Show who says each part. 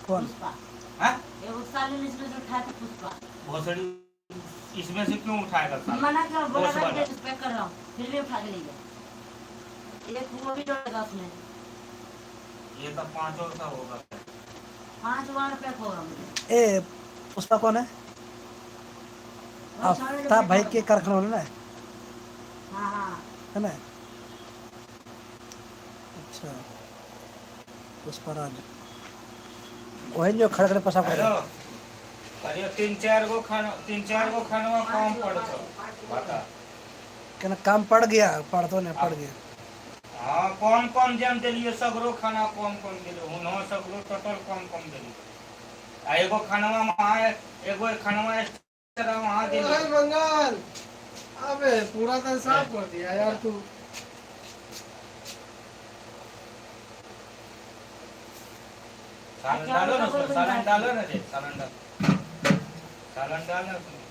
Speaker 1: कौन?
Speaker 2: पुष्पा।
Speaker 3: हाँ?
Speaker 2: ये वो साले ने इसमें से उठाया था पुष्पा।
Speaker 3: भोसड़ी इसमें से क्यों उठाएगा साला?
Speaker 2: मना किया, बोला
Speaker 3: बॉस
Speaker 2: था
Speaker 3: वाला।
Speaker 2: कि पैक कर रहा हूँ, फिर भी उठा के ले गया। एक वो भी जोड़ेगा उसमें।
Speaker 3: ये तो 5 और का होगा।
Speaker 2: 5 बार पैक होगा मुझे।
Speaker 1: ए पुष्पा कौन है?
Speaker 2: वही साले जो
Speaker 1: आफ्ताब
Speaker 2: पैक
Speaker 1: भाई
Speaker 2: होगा
Speaker 1: के
Speaker 2: था।
Speaker 1: कारखाना वाला ना,
Speaker 2: हाँ हाँ।
Speaker 1: है ना? अच्छा, पुष्पराज वही जो खड़े खड़े पेशाब कर
Speaker 3: हेलो,
Speaker 1: रहे हैं।
Speaker 3: अरे 3-4 गो खानवा कम पड़तो बता।
Speaker 1: कहना काम पड़ गया, पढ़ नहीं पड़ गया।
Speaker 3: हाँ, कौन कौन जम दिलिए सगरो खाना कम कम दिले हुनो सगरो टोटल कम कम दिले। आ एगो खानवा में आए, एगो खानवा एक्स्ट्रा वहां
Speaker 4: अरे
Speaker 3: दिले।
Speaker 4: मंगल, अबे पूरा तो साफ कर दिया यार तू।
Speaker 3: सालन डालो ना उसमें, सालन डालो ना रे, सालन डाल, सालन डाल ना उसमें।